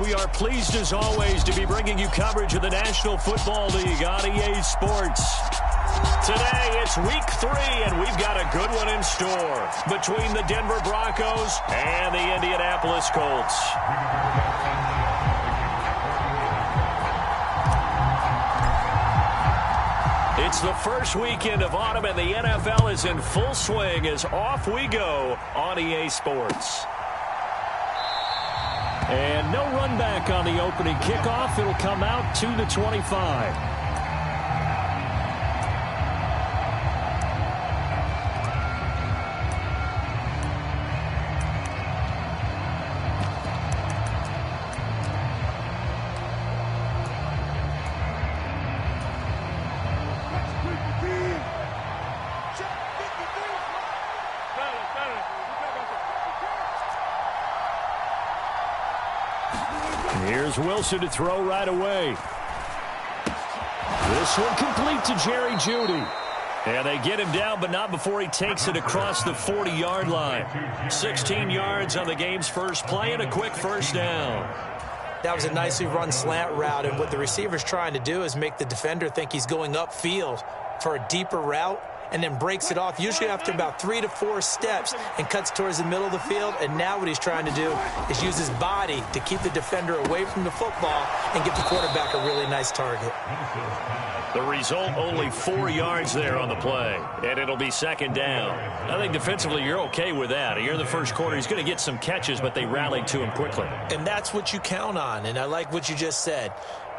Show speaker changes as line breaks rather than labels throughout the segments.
We are pleased as always to be bringing you coverage of the National Football League on EA Sports. Today it's week 3 and we've got a good one in store between the Denver Broncos and the Indianapolis Colts. It's the first weekend of autumn and the NFL is in full swing as off we go on EA Sports. And no run back on the opening kickoff. It'll come out to the 25. Here's Wilson to throw right away. This one complete to Jerry Jeudy. And they get him down, but not before he takes it across the 40-yard line. 16 yards on the game's first play and a quick first down.
That was a nicely run slant route, and what the receiver's trying to do is make the defender think he's going upfield for a deeper route, and then breaks it off, usually after about 3 to 4 steps, and cuts towards the middle of the field. And now what he's trying to do is use his body to keep the defender away from the football and give the quarterback a really nice target.
The result, only 4 yards there on the play, and it'll be second down. I think defensively you're okay with that. Here in the first quarter, he's going to get some catches, but they rallied to him quickly.
And that's what you count on, and I like what you just said.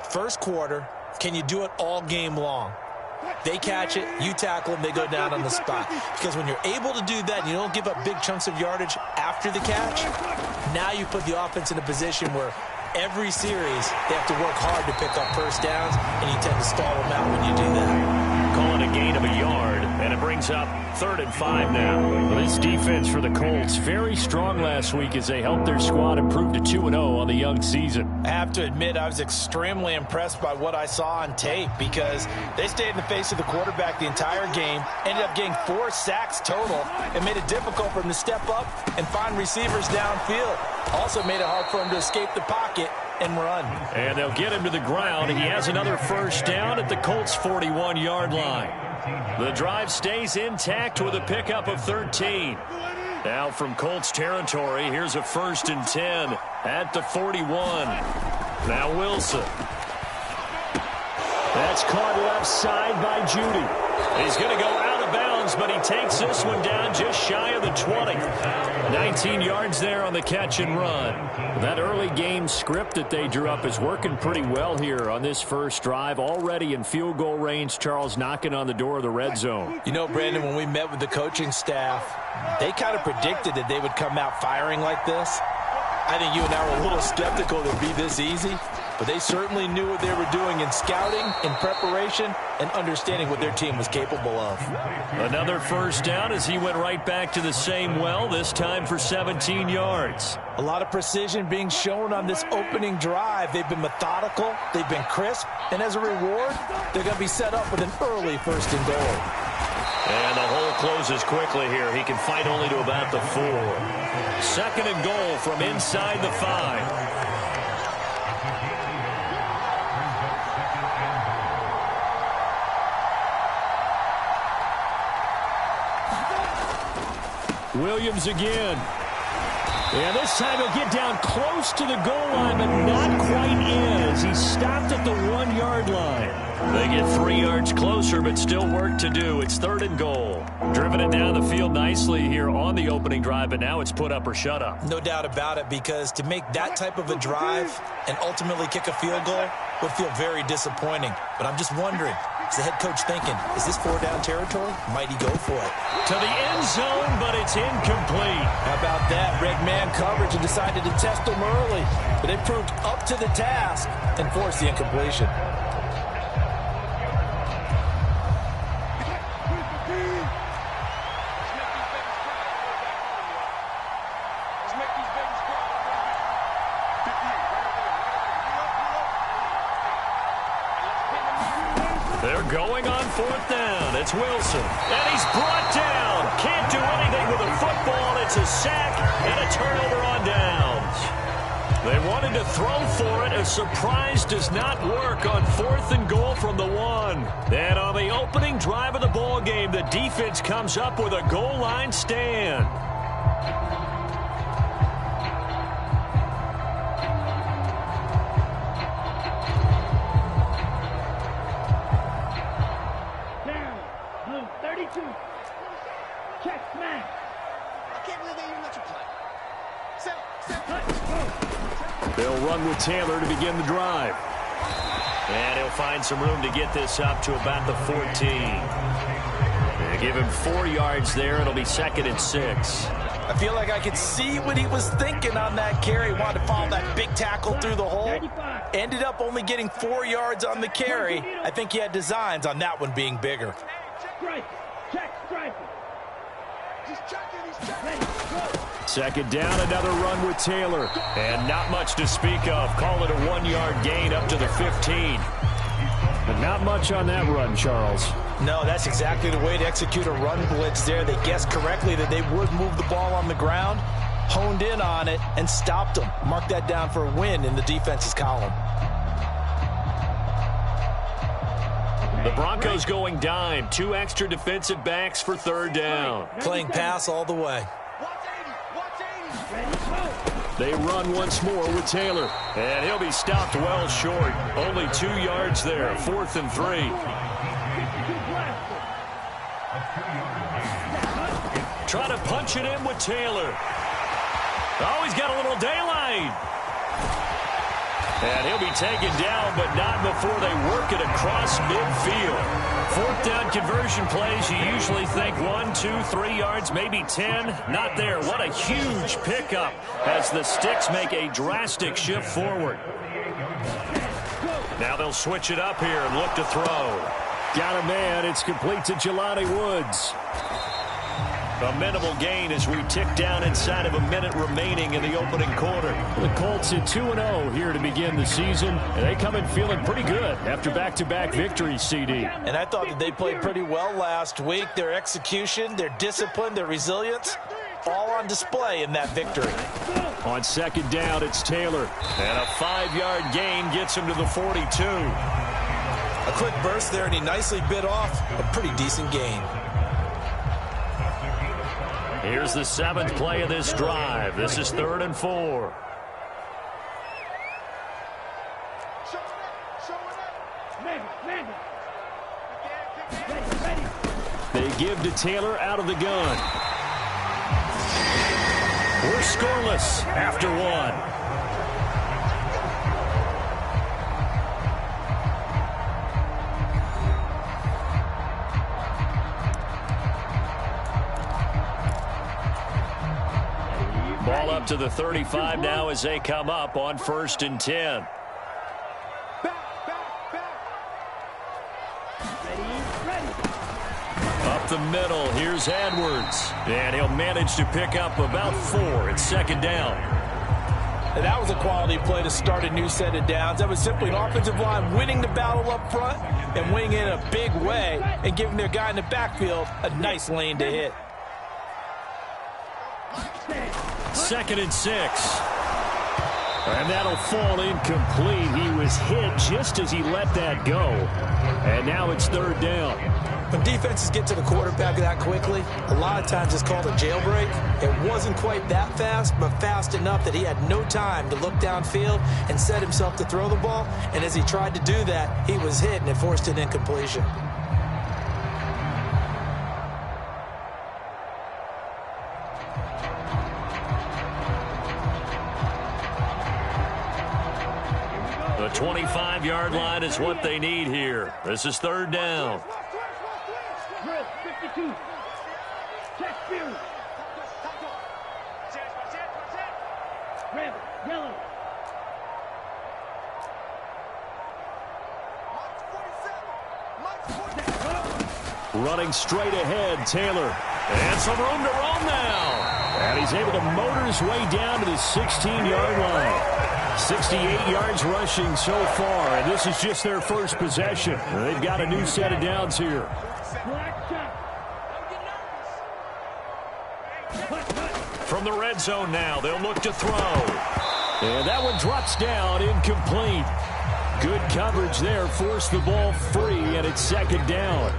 First quarter, can you do it all game long? They catch it, you tackle them, they go down on the spot. Because when you're able to do that, you don't give up big chunks of yardage after the catch, now you put the offense in a position where every series they have to work hard to pick up first downs, and you tend to stall them out when you do that.
Calling a gain of a yard, and it brings up 3rd and 5 now. Well, this defense for the Colts, very strong last week as they helped their squad improve to 2-0 on the young season.
I have to admit, I was extremely impressed by what I saw on tape because they stayed in the face of the quarterback the entire game, ended up getting 4 sacks total, and made it difficult for him to step up and find receivers downfield. Also made it hard for him to escape the pocket and run. And
they'll get him to the ground. He has another first down at the Colts' 41-yard line. The drive stays intact with a pickup of 13. Now from Colts territory, here's a 1st and 10 at the 41. Now Wilson. That's caught left side by Jeudy. He's going to go out of bounds, but he takes this one down just shy of the 20. 19 yards there on the catch and run. That early game script that they drew up is working pretty well here on this first drive. Already in field goal range, Charles knocking on the door of the red zone.
You know, Brandon, when we met with the coaching staff, they kind of predicted that they would come out firing like this. I think you and I were a little skeptical it would be this easy, but they certainly knew what they were doing in scouting, in preparation, and understanding what their team was capable of.
Another first down as he went right back to the same well, this time for 17 yards.
A lot of precision being shown on this opening drive. They've been methodical, they've been crisp, and as a reward, they're going to be set up with an early 1st and goal.
And the hole closes quickly here. He can fight only to about the 4. 2nd and goal from inside the 5. Williams again. And this time he'll get down close to the goal line, but not quite in as he stopped at the 1-yard line. They get 3 yards closer, but still work to do. It's 3rd and goal. Driven it down the field nicely here on the opening drive, but now it's put up or shut up.
No doubt about it, because to make that type of a drive and ultimately kick a field goal would feel very disappointing. But I'm just wondering, is the head coach thinking, is this 4-down territory? Might he go for it?
To the end zone, but it's incomplete.
How about that? Red man coverage and decided to test them early. But they proved up to the task and forced the incompletion.
They're going on 4th down. It's Wilson. And he's brought down. Can't do anything with a football. It's a sack and a turnover on downs. They wanted to throw for it. A surprise does not work on 4th and goal from the 1. And on the opening drive of the ball game, the defense comes up with a goal line stand.
Down, blue 32. Check smash.
I can't believe they even let you play.
They'll run with Taylor to begin the drive. And he'll find some room to get this up to about the 14. They give him 4 yards there. It'll be 2nd and 6.
I feel like I could see what he was thinking on that carry. Wanted to follow that big tackle through the hole. Ended up only getting 4 yards on the carry. I think he had designs on that one being bigger.
Strike. Check strike.
He's checking. He's checking.
2nd down, another run with Taylor. And not much to speak of. Call it a 1-yard gain up to the 15. But not much on that run, Charles.
No, that's exactly the way to execute a run blitz there. They guessed correctly that they would move the ball on the ground, honed in on it, and stopped them. Mark that down for a win in the defense's column.
The Broncos going dime. 2 extra defensive backs for 3rd down.
Playing pass all the way.
They run once more with Taylor. And he'll be stopped well short. Only 2 yards there. 4th and 3. Try to punch it in with Taylor. Oh, he's got a little daylight. And he'll be taken down, but not before they work it across midfield. 4th down conversion plays, you usually think 1, 2, 3 yards, maybe 10. Not there. What a huge pickup as the Sticks make a drastic shift forward. Now they'll switch it up here and look to throw. Got a man. It's complete to Jelani Woods. A minimal gain as we tick down inside of a minute remaining in the opening quarter. The Colts at 2-0 here to begin the season. And they come in feeling pretty good after back-to-back victories, CD.
And I thought that they played pretty well last week. Their execution, their discipline, their resilience, all on display in that victory.
On 2nd down, it's Taylor. And a 5-yard gain gets him to the 42.
A quick burst there, and he nicely bit off a pretty decent gain.
Here's the 7th play of this drive. This is 3rd and 4. They give to Taylor out of the gun. We're scoreless after 1. Ball up to the 35 now as they come up on 1st and 10. Up the middle, here's Edwards. And he'll manage to pick up about 4. It's 2nd down.
And that was a quality play to start a new set of downs. That was simply an offensive line winning the battle up front and winning in a big way and giving their guy in the backfield a nice lane to hit.
2nd and 6. And that'll fall incomplete. He was hit just as he let that go. And now it's 3rd down.
When defenses get to the quarterback that quickly, a lot of times it's called a jailbreak. It wasn't quite that fast, but fast enough that he had no time to look downfield and set himself to throw the ball. And as he tried to do that, he was hit and it forced an incompletion.
The 25-yard line is what they need here. This is 3rd down.
Drill 52. Check spirit. Red, yellow.
Running straight ahead, Taylor. And some room to roam now. And he's able to motor his way down to the 16-yard line. 68 yards rushing so far, and this is just their first possession. They've got a new set of downs here. From the red zone now, they'll look to throw. And that one drops down, incomplete. Good coverage there, forced the ball free, and it's second down.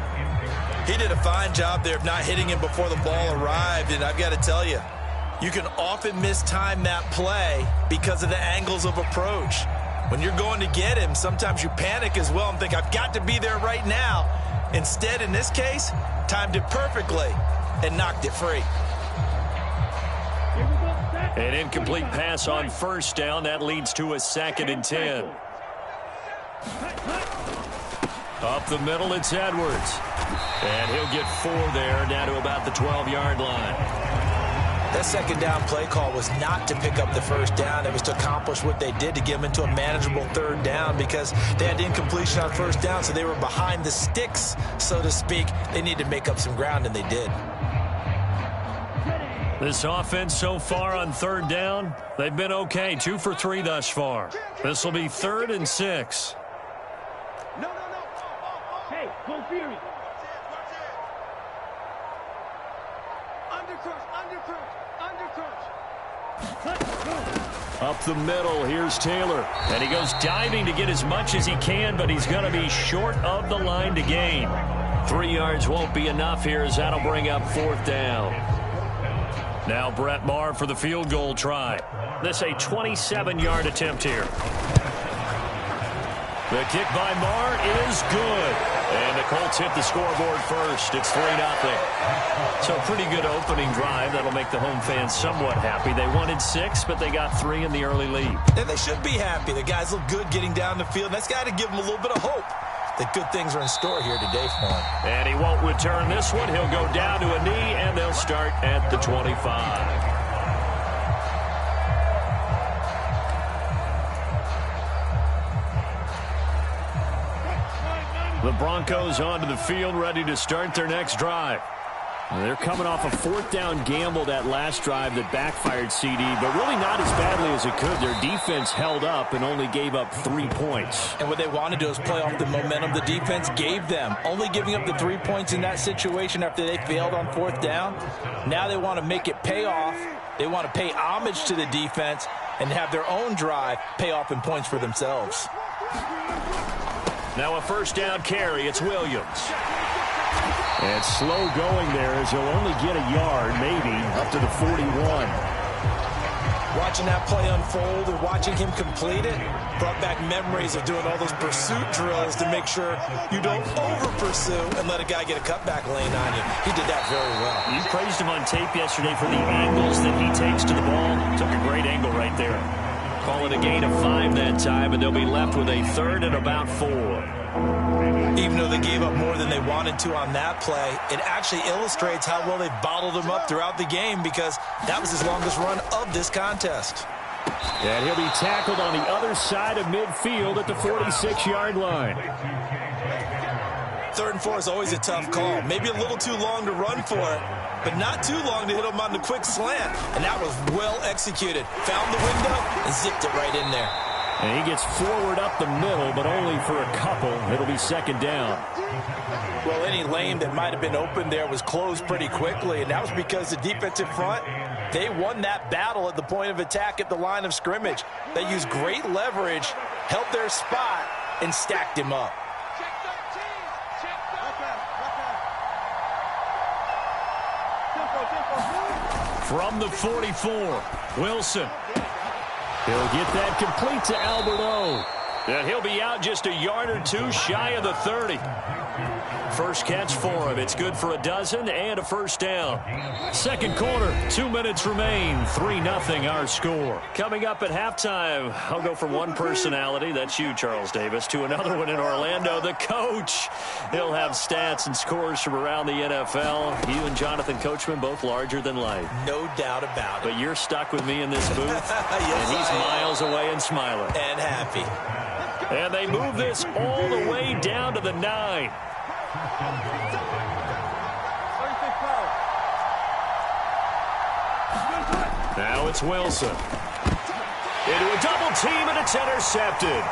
He did a fine job there of not hitting him before the ball arrived, and I've got to tell you, you can often mistime that play because of the angles of approach. When you're going to get him, sometimes you panic as well and think, I've got to be there right now. Instead, in this case, timed it perfectly and knocked it free.
An incomplete pass on first down. That leads to a 2nd and 10. Up the middle, it's Edwards. And he'll get 4 there, down to about the 12-yard line.
That second down play call was not to pick up the first down. It was to accomplish what they did, to get them into a manageable 3rd down, because they had incompletion on first down, so they were behind the sticks, so to speak. They needed to make up some ground, and they did.
This offense so far on 3rd down, they've been okay. 2 for 3 thus far. This will be 3rd and 6.
No. Hey, go Fury.
Up the middle, here's Taylor. And he goes diving to get as much as he can, but he's going to be short of the line to gain. 3 yards won't be enough here, as that'll bring up 4th down. Now Brett Maher for the field goal try. This a 27-yard attempt here. The kick by Maher is good. And the Colts hit the scoreboard first. It's 3-0. So pretty good opening drive. That'll make the home fans somewhat happy. They wanted 6, but they got 3 in the early lead.
And they should be happy. The guys look good getting down the field. That's got to give them a little bit of hope that good things are in store here today for him.
And he won't return this one. He'll go down to a knee, and they'll start at the 25. The Broncos onto the field, ready to start their next drive. They're coming off a 4th down gamble that last drive that backfired CD, but really not as badly as it could. Their defense held up and only gave up 3 points.
And what they want to do is play off the momentum the defense gave them. Only giving up the 3 points in that situation after they failed on 4th down. Now they want to make it pay off. They want to pay homage to the defense and have their own drive pay off in points for themselves.
Now a 1st down carry. It's Williams. And slow going there, as he'll only get a yard, maybe, up to the 41.
Watching that play unfold and watching him complete it brought back memories of doing all those pursuit drills to make sure you don't over-pursue and let a guy get a cutback lane on you. He did that very well.
You praised him on tape yesterday for the angles that he takes to the ball. Took a great angle right there. Call it a gain of 5 that time, and they'll be left with a 3rd and about 4.
Even though they gave up more than they wanted to on that play, it actually illustrates how well they bottled him up throughout the game, because that was his longest run of this contest.
And he'll be tackled on the other side of midfield at the 46-yard line.
3rd and 4 is always a tough call. Maybe a little too long to run for it, but not too long to hit him on the quick slant. And that was well executed. Found the window and zipped it right in there.
And he gets forward up the middle, but only for a couple. It'll be 2nd down.
Well, any lane that might have been open there was closed pretty quickly, and that was because the defensive front, they won that battle at the point of attack at the line of scrimmage. They used great leverage, held their spot, and stacked him up.
From the 44, Wilson. He'll get that complete to Alberto. And he'll be out just a yard or 2 shy of the 30. First catch for him. It's good for a dozen and a 1st down. 2nd quarter, 2 minutes remain. 3-0 our score. Coming up at halftime, I'll go from one personality, that's you, Charles Davis, to another one in Orlando, the coach. He'll have stats and scores from around the NFL. You and Jonathan Coachman, both larger than life.
No doubt about it.
But you're stuck with me in this booth,
yes,
and he's miles away and smiling.
And happy.
And they move this all the way down to the 9. Now it's Wilson. Into a double team, and it's intercepted.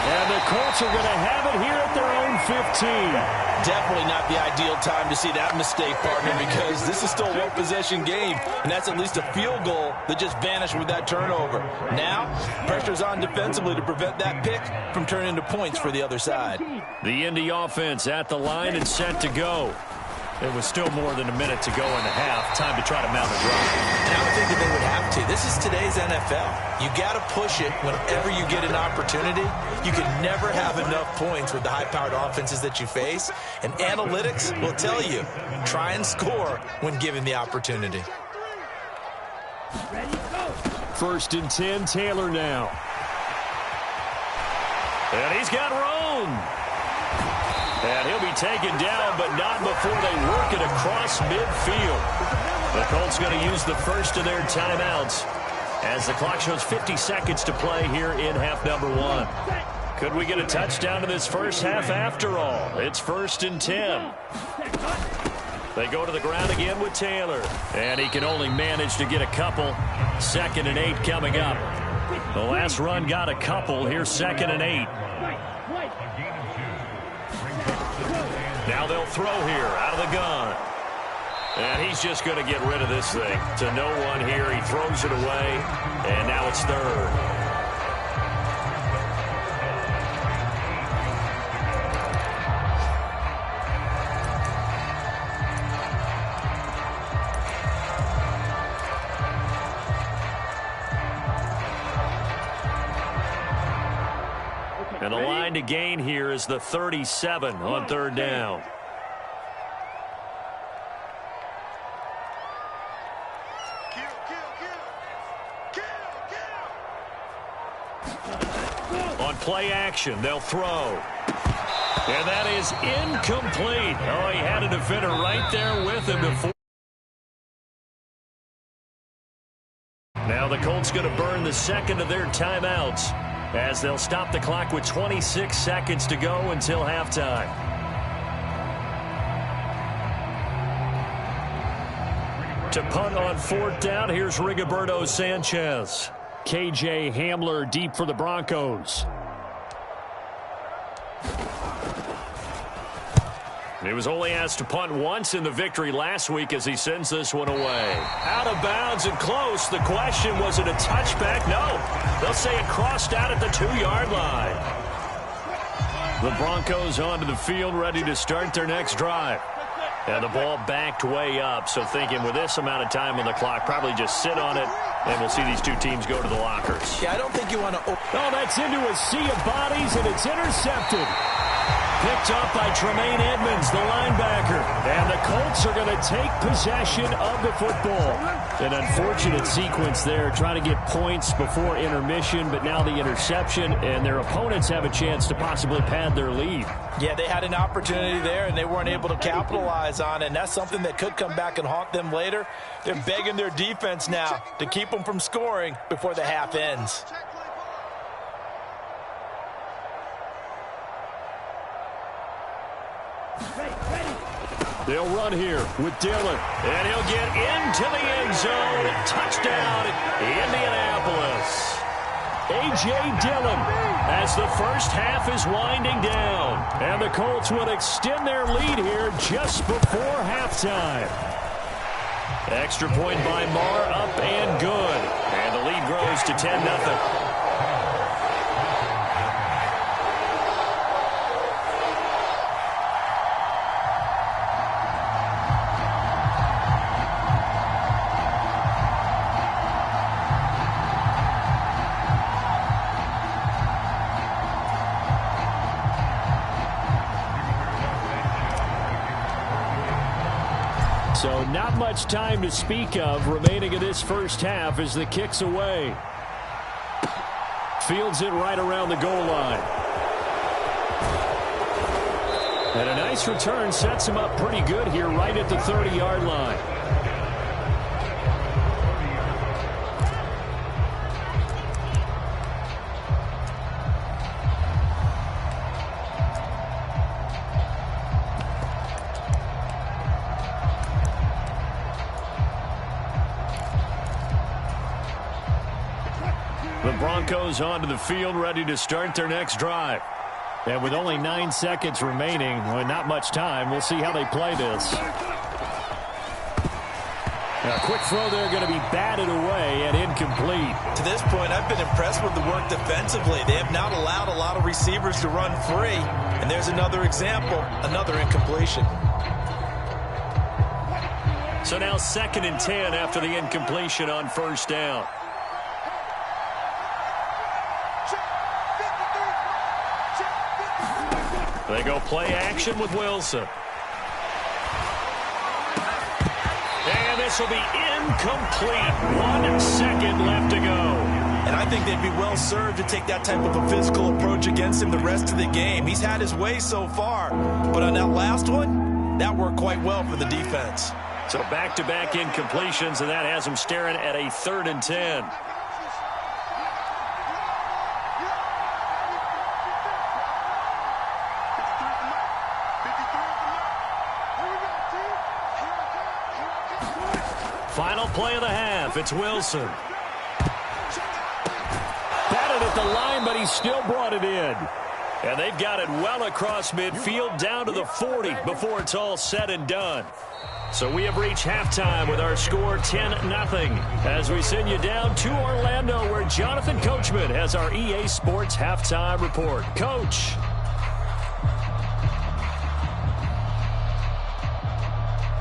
And the Colts are going to have it here at their own 15.
Definitely not the ideal time to see that mistake, partner, because this is still a one-possession game, and that's at least a field goal that just vanished with that turnover. Now, pressure's on defensively to prevent that pick from turning into points for the other side.
The Indy offense at the line and set to go. There was still more than a minute to go in the half. Time to try to mount a drive.
And I would think that they would have to. This is today's NFL. You got to push it whenever you get an opportunity. You can never have enough points with the high-powered offenses that you face. And analytics will tell you, try and score when given the opportunity.
First and 10, Taylor now. And he's got room. And he'll be taken down, but not before they work it across midfield. The Colts going to use the first of their timeouts as the clock shows 50 seconds to play here in half number 1. Could we get a touchdown to this first half after all? It's first and 10. They go to the ground again with Taylor. And he can only manage to get a couple. Second and 8 coming up. The last run got a couple. Here's second and 8. Now they'll throw here out of the gun. And he's just going to get rid of this thing. To no one here. He throws it away. And now it's third. And the line to gain here is the 37 on third down. On play action, they'll throw. And that is incomplete. Oh, he had a defender right there with him before. Now the Colts going to burn the second of their timeouts, as they'll stop the clock with 26 seconds to go until halftime. To punt on fourth down, here's Rigoberto Sanchez. KJ Hamler deep for the Broncos. He was only asked to punt once in the victory last week as he sends this one away. Out of bounds and close. The question, was it a touchback? No. They'll say it crossed out at the 2-yard line. The Broncos onto the field, ready to start their next drive. And the ball backed way up, so thinking with this amount of time on the clock, probably just sit on it, and we'll see these two teams go to the lockers.
Yeah, I don't think you want to...
Oh, that's into a sea of bodies, and it's intercepted. Picked up by Tremaine Edmonds, the linebacker. And the Colts are going to take possession of the football. An unfortunate sequence there, trying to get points before intermission, but now the interception, and their opponents have a chance to possibly pad their lead.
Yeah, they had an opportunity there, and they weren't able to capitalize on it, and that's something that could come back and haunt them later. They're begging their defense now to keep them from scoring before the half ends.
They'll run here with Dillon, and he'll get into the end zone. Touchdown, Indianapolis. A.J. Dillon as the first half is winding down. And the Colts will extend their lead here just before halftime. Extra point by Marr, up and good. And the lead grows to 10-0. So not much time to speak of remaining in this first half as the kick's away. Fields it right around the goal line. And a nice return sets him up pretty good here right at the 30-yard line. The Broncos onto the field, ready to start their next drive. And with only 9 seconds remaining, well, not much time, we'll see how they play this. A quick throw there going to be batted away and incomplete.
To this point, I've been impressed with the work defensively. They have not allowed a lot of receivers to run free. And there's another example, another incompletion.
So now 2nd and 10 after the incompletion on first down. They go play action with Wilson. And this will be incomplete. 1 second left to go.
And I think they'd be well served to take that type of a physical approach against him the rest of the game. He's had his way so far. But on that last one, that worked quite well for the defense.
So back-to-back incompletions, and that has him staring at a 3rd and 10. Final play of the half. It's Wilson. Batted at the line, but he still brought it in. And they've got it well across midfield down to the 40 before it's all said and done. So we have reached halftime with our score 10-0 as we send you down to Orlando where Jonathan Coachman has our EA Sports halftime report. Coach.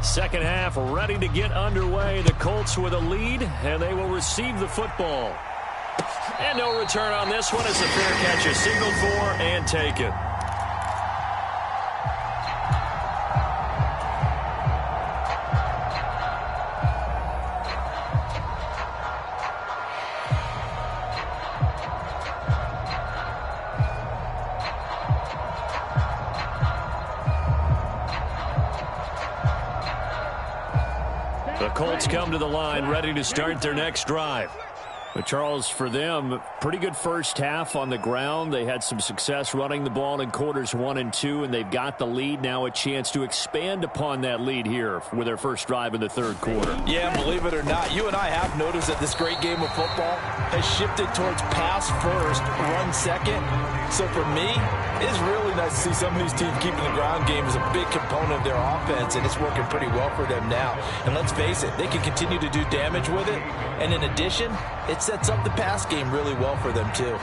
Second half ready to get underway. The Colts with a lead, and they will receive the football. And no return on this one. It's a fair catch, a signal for and taken. The Colts come to the line, ready to start their next drive. But Charles, for them, pretty good first half on the ground. They had some success running the ball in quarters 1 and 2, and they've got the lead. Now a chance to expand upon that lead here with their first drive in the 3rd quarter.
Yeah, believe it or not, you and I have noticed that this great game of football has shifted towards pass first, run second. So for me, it's really nice to see some of these teams keeping the ground game as a big component of their offense, and it's working pretty well for them now. And let's face it, they can continue to do damage with it. And in addition, it sets up the pass game really well for them too.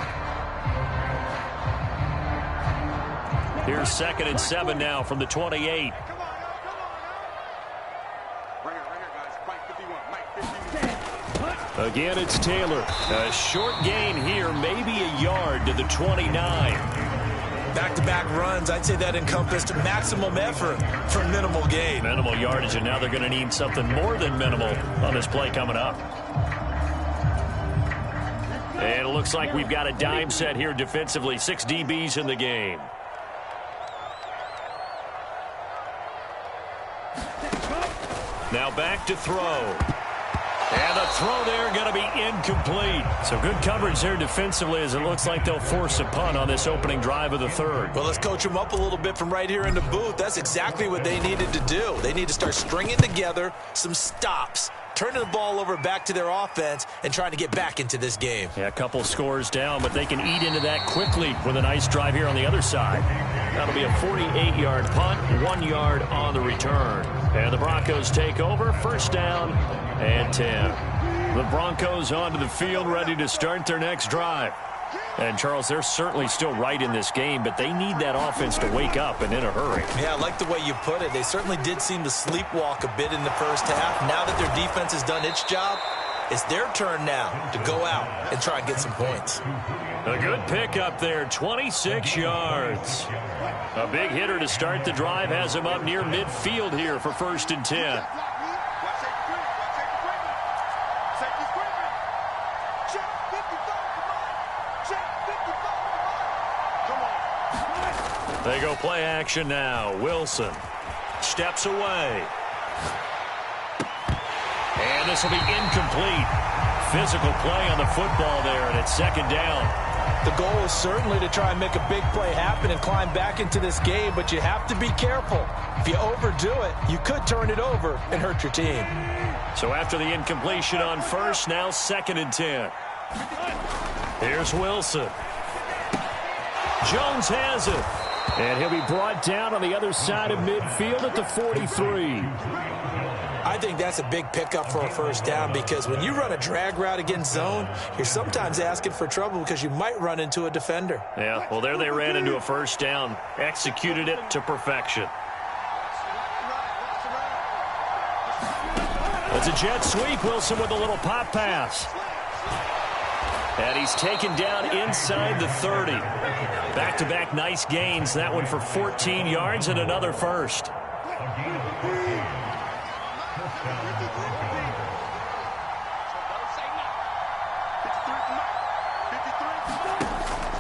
Here's 2nd and 7 now from the 28. Again, it's Taylor. A short gain here, maybe a yard to the 29.
Back-to-back runs, I'd say that encompassed maximum effort for minimal gain.
Minimal yardage, and now they're going to need something more than minimal on this play coming up. And it looks like we've got a dime set here defensively. 6 DBs in the game. Now back to throw. And the throw there going to be incomplete. So good coverage there defensively as it looks like they'll force a punt on this opening drive of the 3rd.
Well, let's coach them up a little bit from right here in the booth. That's exactly what they needed to do. They need to start stringing together some stops, turning the ball over back to their offense, and trying to get back into this game.
Yeah, a couple scores down, but they can eat into that quickly with a nice drive here on the other side. That'll be a 48-yard punt, 1 yard on the return. And the Broncos take over, first down and 10. The Broncos onto the field, ready to start their next drive. And, Charles, they're certainly still right in this game, but they need that offense to wake up and in a hurry.
Yeah, I like the way you put it. They certainly did seem to sleepwalk a bit in the first half. Now that their defense has done its job, it's their turn now to go out and try and get some points.
A good pickup there, 26 yards. A big hitter to start the drive has him up near midfield here for 1st and 10. They go play action now. Wilson steps away. And this will be incomplete. Physical play on the football there, and it's 2nd down.
The goal is certainly to try and make a big play happen and climb back into this game, but you have to be careful. If you overdo it, you could turn it over and hurt your team.
So after the incompletion on first, now 2nd and 10. Here's Wilson. Jones has it. And he'll be brought down on the other side of midfield at the 43.
I think that's a big pickup for a first down because when you run a drag route against zone, you're sometimes asking for trouble because you might run into a defender.
Yeah, well, there they ran into a first down. Executed it to perfection. It's a jet sweep. Wilson with a little pop pass. And he's taken down inside the 30. Back-to-back nice gains. That one for 14 yards and another first.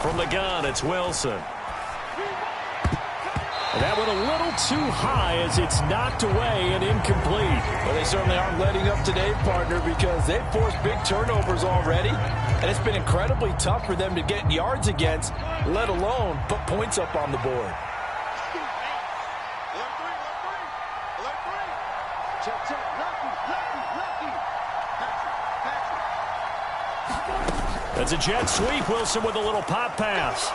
From the gun, it's Wilson. And that one a little too high as it's knocked away and incomplete.
Well, they certainly aren't letting up today, partner, because they've forced big turnovers already. And it's been incredibly tough for them to get yards against, let alone put points up on the board.
That's a jet sweep. Wilson with a little pop pass.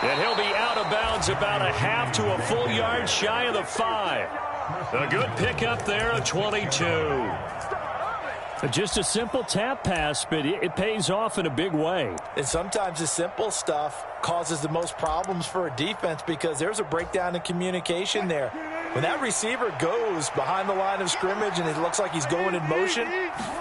And he'll be out of bounds about a half to a full yard shy of the 5. A good pickup there of 22. Just a simple tap pass, but it pays off in a big way.
And sometimes the simple stuff causes the most problems for a defense because there's a breakdown in communication there. When that receiver goes behind the line of scrimmage and it looks like he's going in motion,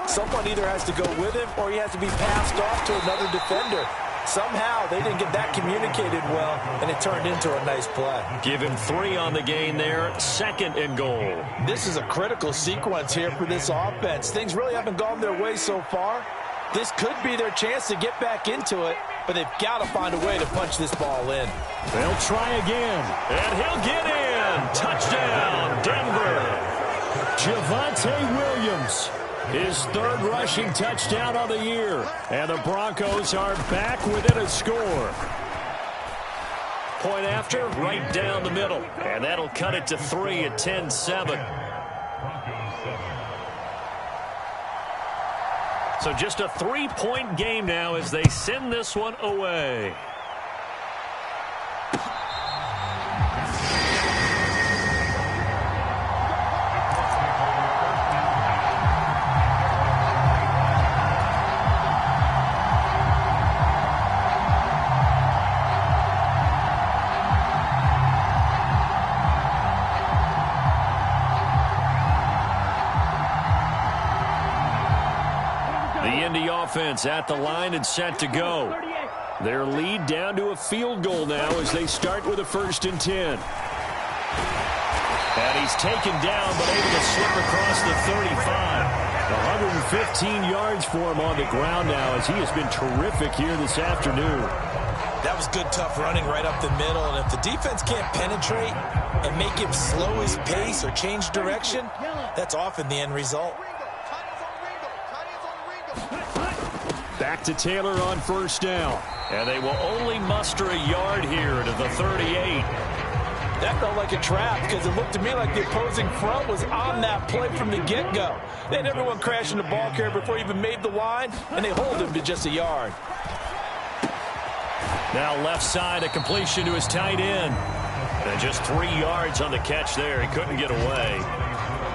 someone either has to go with him or he has to be passed off to another defender. Somehow they didn't get that communicated well, and it turned into a nice play.
Give him 3 on the gain there, 2nd and goal.
This is a critical sequence here for this offense. Things really haven't gone their way so far. This could be their chance to get back into it, but they've got to find a way to punch this ball in.
They'll try again, and he'll get in. Touchdown, Denver. Javonte Williams. His 3rd rushing touchdown of the year. And the Broncos are back within a score. Point after, right down the middle. And that'll cut it to 3 at 10-7. So just a 3-point game now as they send this one away. Offense at the line and set to go. Their lead down to a field goal now as they start with a 1st and 10. And he's taken down but able to slip across the 35. 115 yards for him on the ground now as he has been terrific here this afternoon.
That was good, tough running right up the middle. And if the defense can't penetrate and make him slow his pace or change direction, that's often the end result.
Back to Taylor on 1st down. And they will only muster a yard here to the 38.
That felt like a trap because it looked to me like the opposing front was on that play from the get-go. They had everyone crashing the ball carrier before he even made the line, and they hold him to just a yard.
Now left side, a completion to his tight end. And just 3 yards on the catch there. He couldn't get away.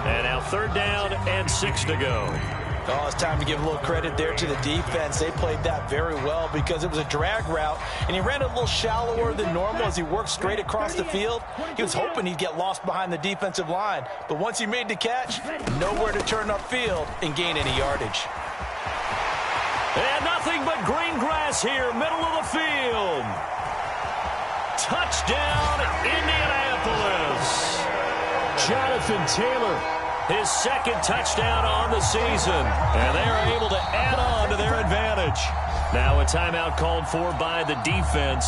And now 3rd down and 6 to go.
Oh, it's time to give a little credit there to the defense. They played that very well because it was a drag route, and he ran a little shallower than normal as he worked straight across the field. He was hoping he'd get lost behind the defensive line, but once he made the catch, nowhere to turn upfield and gain any yardage.
And nothing but green grass here, middle of the field. Touchdown, Indianapolis. Jonathan Taylor. His 2nd touchdown on the season. And they are able to add on to their advantage. Now a timeout called for by the defense.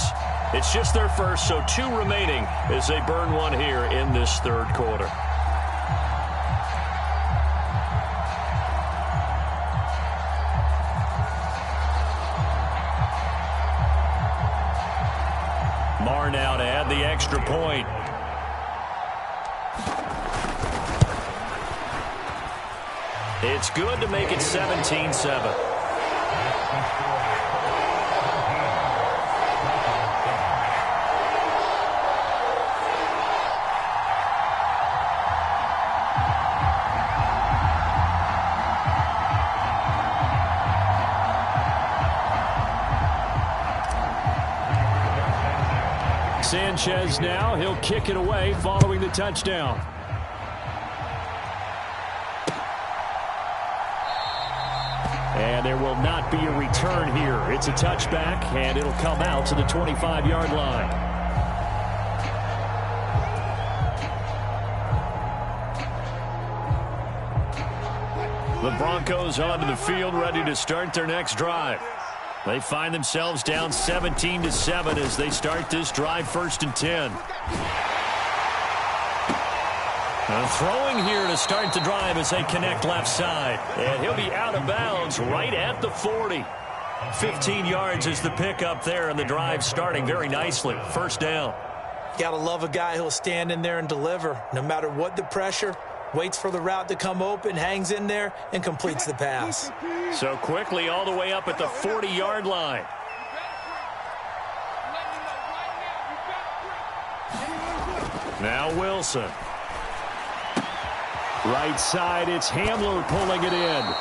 It's just their first, so 2 remaining as they burn one here in this 3rd quarter. Marr now to add the extra point. It's good to make it 17-7. Sanchez now, he'll kick it away following the touchdown. And there will not be a return here. It's a touchback, and it'll come out to the 25-yard line. The Broncos onto the field, ready to start their next drive. They find themselves down 17-7 as they start this drive, 1st and 10. Throwing here to start the drive as they connect left side. And he'll be out of bounds right at the 40. 15 yards is the pickup there, and the drive starting very nicely. 1st down.
Gotta love a guy who'll stand in there and deliver. No matter what the pressure, waits for the route to come open, hangs in there, and completes the pass.
So quickly all the way up at the 40-yard line. Now Wilson. Right side, it's Hamler pulling it in.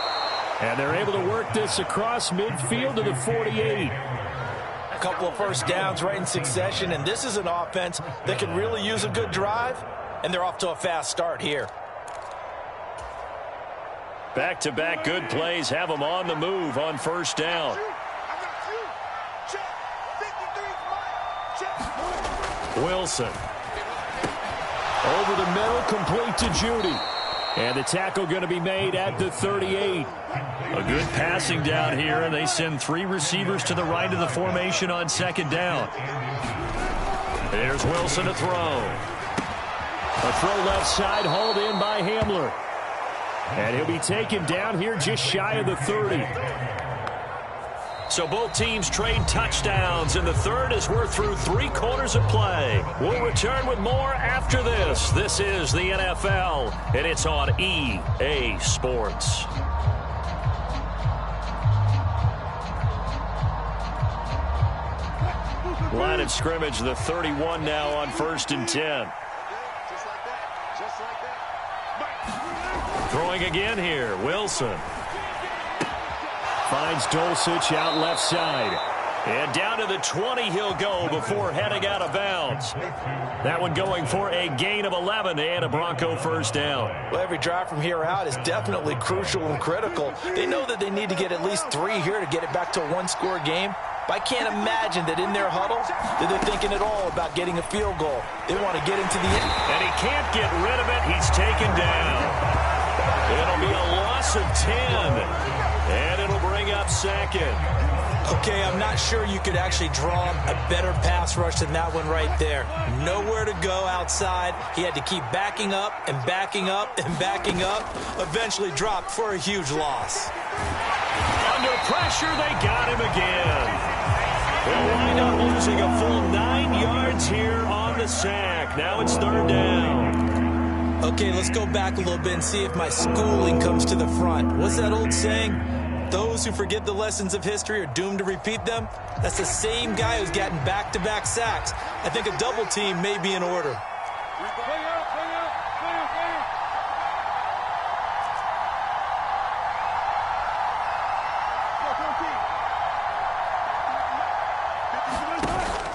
And they're able to work this across midfield to the 48.
A couple of first downs right in succession, and this is an offense that can really use a good drive, and they're off to a fast start here.
Back-to-back good plays have them on the move on 1st down. Wilson. Over the middle, complete to Judy. And the tackle going to be made at the 38. A good passing down here, and they send 3 receivers to the right of the formation on 2nd down. There's Wilson to throw. A throw left side, hauled in by Hamler. And he'll be taken down here just shy of the 30. So both teams trade touchdowns, and the third as we're through 3 quarters of play. We'll return with more after this. This is the NFL, and it's on EA Sports. Line of scrimmage, the 31 now on 1st and 10. Throwing again here, Wilson. Finds Dulcich out left side. And down to the 20 he'll go before heading out of bounds. That one going for a gain of 11 and a Bronco 1st down.
Well, every drive from here out is definitely crucial and critical. They know that they need to get at least 3 here to get it back to a 1-score game. But I can't imagine that in their huddle that they're thinking at all about getting a field goal. They want to get into the end.
And he can't get rid of it. He's taken down. It'll be a loss of 10. And it'll bring up 2nd.
Okay, I'm not sure you could actually draw a better pass rush than that one right there. Nowhere to go outside. He had to keep backing up and backing up and backing up. Eventually dropped for a huge loss.
Under pressure, they got him again. They'll wind up losing a full 9 yards here on the sack. Now it's 3rd down.
Okay, let's go back a little bit and see if my schooling comes to the front. What's that old saying? Those who forget the lessons of history are doomed to repeat them. That's the same guy who's gotten back-to-back sacks. I think a double team may be in order.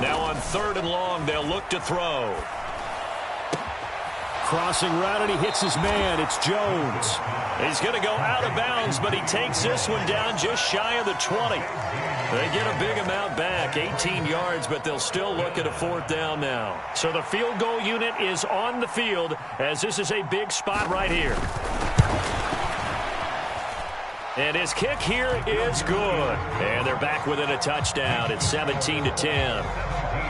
Now on 3rd and long, they'll look to throw. Crossing route, and he hits his man. It's Jones. He's going to go out of bounds, but he takes this one down just shy of the 20. They get a big amount back, 18 yards, but they'll still look at a 4th down now. So the field goal unit is on the field, as this is a big spot right here. And his kick here is good. And they're back within a touchdown. It's 17-10.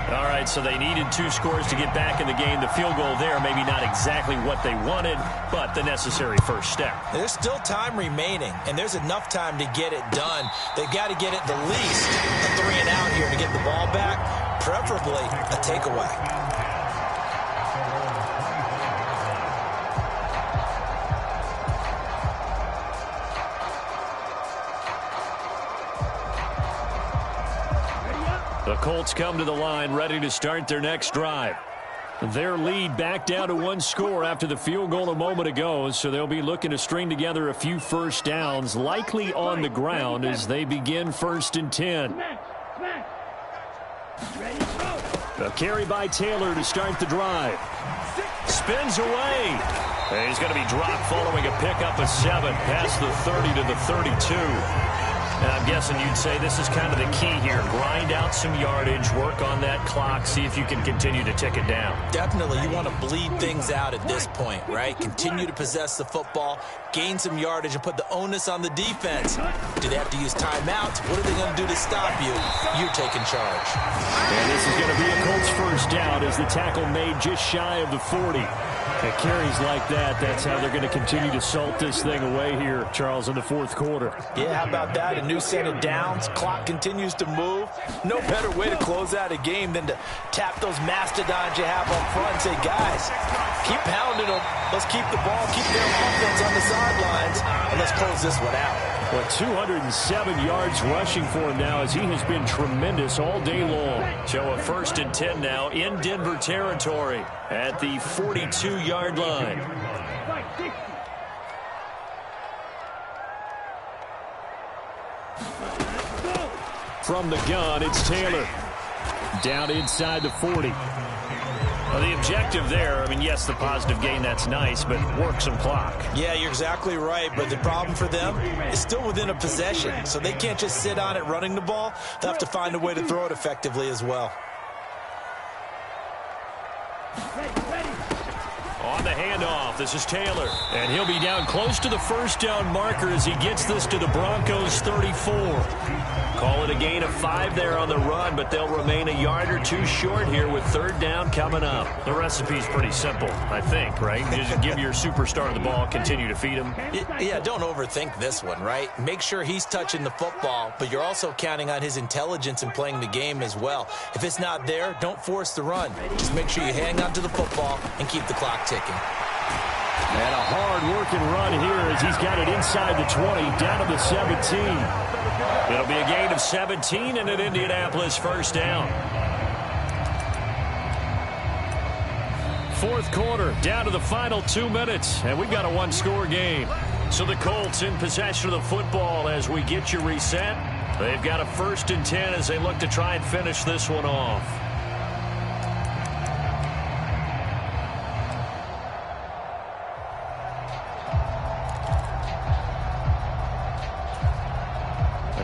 All right, so they needed 2 scores to get back in the game. The field goal there, maybe not exactly what they wanted, but the necessary first step.
There's still time remaining, and there's enough time to get it done. They've got to get it the least a 3 and out here to get the ball back, preferably a takeaway.
The Colts come to the line ready to start their next drive. Their lead back down to one score after the field goal a moment ago, so they'll be looking to string together a few first downs, likely on the ground as they begin 1st and 10. A carry by Taylor to start the drive. Spins away. He's going to be dropped following a pickup of 7 past the 30 to the 32. And I'm guessing you'd say this is kind of the key here. Grind out some yardage, work on that clock, see if you can continue to tick it down.
Definitely. You want to bleed things out at this point, right? Continue to possess the football, gain some yardage, and put the onus on the defense. Do they have to use timeouts? What are they going to do to stop you? You're taking charge.
And this is going to be a Colts first down as the tackle made just shy of the 40. At carries like that, that's how they're going to continue to salt this thing away here, Charles, in the 4th quarter.
Yeah, how about that? A new set of downs. Clock continues to move. No better way to close out a game than to tap those mastodons you have on front and say, guys, keep pounding them. Let's keep the ball, keep their offense on the sidelines, and let's close this one out.
Well, 207 yards rushing for him now as he has been tremendous all day long. So a 1st and 10 now in Denver territory at the 42-yard line. From the gun, it's Taylor. Down inside the 40. Well, the objective there, I mean, yes, the positive gain, that's nice, but work some clock.
Yeah, you're exactly right, but the problem for them is still within a possession, so they can't just sit on it running the ball. They'll have to find a way to throw it effectively as well.
On the handoff, this is Taylor, and he'll be down close to the first down marker as he gets this to the Broncos' 34. Call it a gain of 5 there on the run, but they'll remain a yard or 2 short here with 3rd down coming up. The recipe's pretty simple, I think, right? You just give your superstar the ball, continue to feed him.
Yeah, don't overthink this one, right? Make sure he's touching the football, but you're also counting on his intelligence in playing the game as well. If it's not there, don't force the run. Just make sure you hang on to the football and keep the clock ticking.
And a hard-working run here as he's got it inside the 20, down to the 17. It'll be a gain of 17 and an Indianapolis first down. 4th quarter, down to the final 2 minutes, and we've got a 1-score game. So the Colts in possession of the football as we get you reset. They've got a 1st and 10 as they look to try and finish this one off.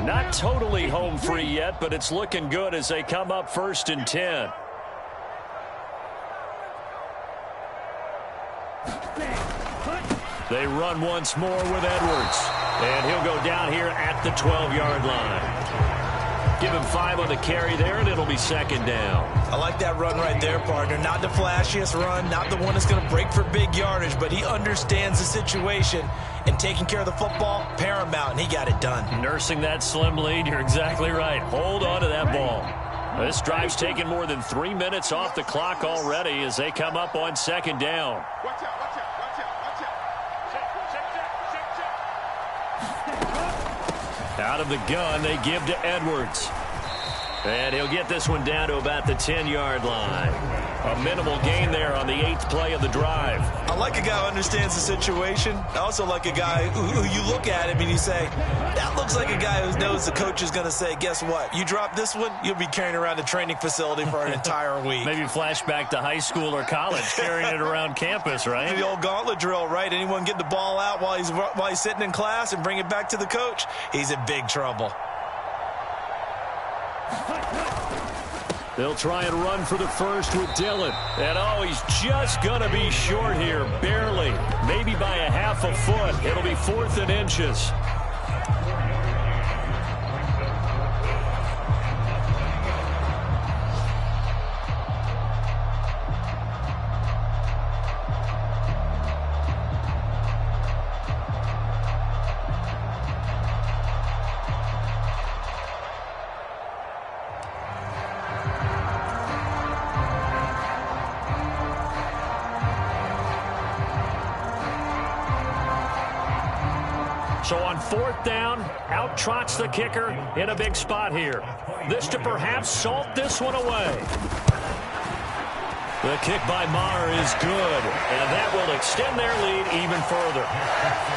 Not totally home free yet, but it's looking good as they come up 1st and 10. They run once more with Edwards, and he'll go down here at the 12-yard line. Give him 5 on the carry there, and it'll be 2nd down.
I like that run right there, partner. Not the flashiest run, not the one that's going to break for big yardage, but he understands the situation, and taking care of the football, paramount, and he got it done.
Nursing that slim lead, you're exactly right. Hold on to that ball. This drive's taken more than 3 minutes off the clock already as they come up on 2nd down.
Watch out, watch out, watch out, watch out.
Out of the gun, they give to Edwards. And he'll get this one down to about the 10-yard line. A minimal gain there on the 8th play of the drive.
I like a guy who understands the situation. I also like a guy who you look at him and you say, that looks like a guy who knows the coach is going to say, guess what? You drop this one, you'll be carrying around the training facility for an entire week.
Maybe flashback to high school or college, carrying it around campus, right?
The old gauntlet drill, right? Anyone get the ball out while he's sitting in class and bring it back to the coach, he's in big trouble.
They'll try and run for the first with Dillon. And, oh, he's just going to be short here, barely. Maybe by a half a foot. It'll be 4th and inches. So on 4th down, out trots the kicker in a big spot here. This to perhaps salt this one away. The kick by Maher is good, and that will extend their lead even further.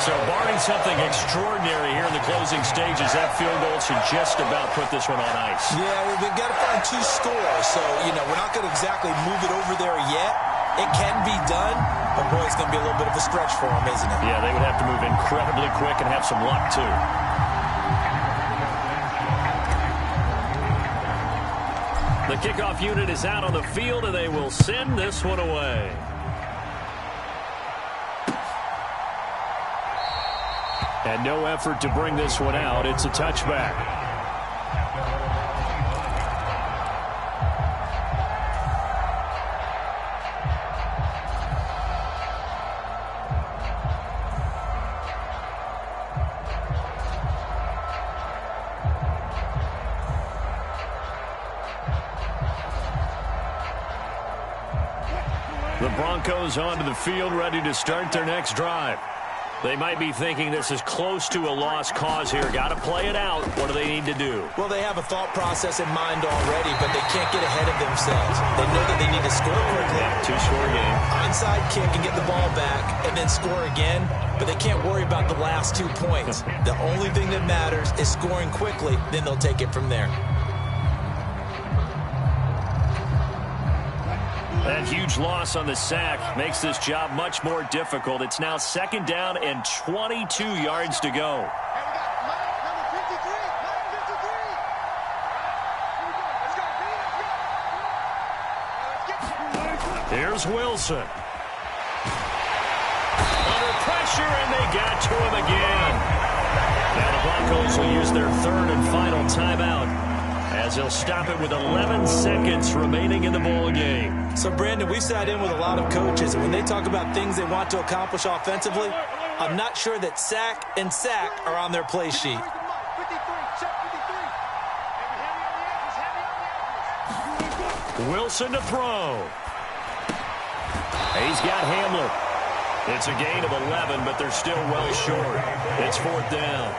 So barring something extraordinary here in the closing stages, that field goal should just about put this one on ice.
Yeah, we've got to find 2 scores, so, we're not going to exactly move it over there yet. It can be done, but, boy, it's going to be a little bit of a stretch for them, isn't it?
Yeah, they would have to move incredibly quick and have some luck, too. The kickoff unit is out on the field, and they will send this one away. And no effort to bring this one out. It's a touchback. The Broncos onto the field, ready to start their next drive. They might be thinking this is close to a lost cause here. Got to play it out. What do they need to do?
Well, they have a thought process in mind already, but they can't get ahead of themselves. They know that they need to score quickly.
Yeah, 2-score game.
Onside kick and get the ball back and then score again, but they can't worry about the last 2 points. The only thing that matters is scoring quickly, then they'll take it from there.
That huge loss on the sack makes this job much more difficult. It's now 2nd down and 22 yards to go. Here's Wilson. Under pressure, and they got to him again. Now the Broncos will use their 3rd and final timeout, as they'll stop it with 11 seconds remaining in the ball game.
So, Brandon, we've sat in with a lot of coaches, and when they talk about things they want to accomplish offensively, I'm not sure that sack and sack are on their play sheet.
Wilson to throw. He's got Hamler. It's a gain of 11, but they're still well short. It's 4th down.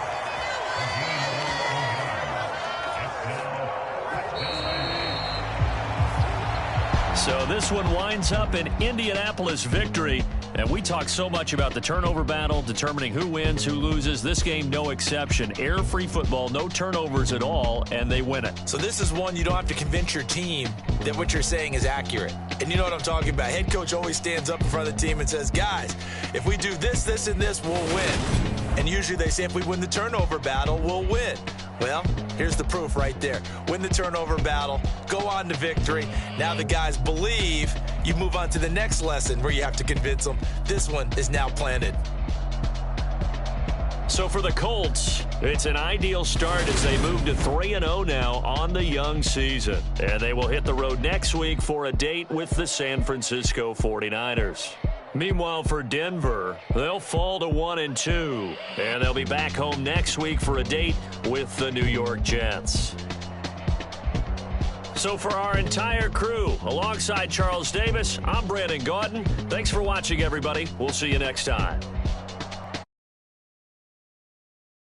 So this one winds up an Indianapolis victory. And we talk so much about the turnover battle, determining who wins, who loses. This game, no exception. Air-free football, no turnovers at all, and they win it.
So this is one you don't have to convince your team that what you're saying is accurate. And you know what I'm talking about. Head coach always stands up in front of the team and says, guys, if we do this, this, and this, we'll win. And usually they say if we win the turnover battle, we'll win. Well, here's the proof right there. Win the turnover battle, go on to victory. Now the guys believe. You move on to the next lesson where you have to convince them. This one is now planted.
So for the Colts, it's an ideal start as they move to 3-0 now on the young season. And they will hit the road next week for a date with the San Francisco 49ers. Meanwhile, for Denver, they'll fall to 1-2. And they'll be back home next week for a date with the New York Jets. So for our entire crew, alongside Charles Davis, I'm Brandon Gaudin. Thanks for watching, everybody. We'll see you next time.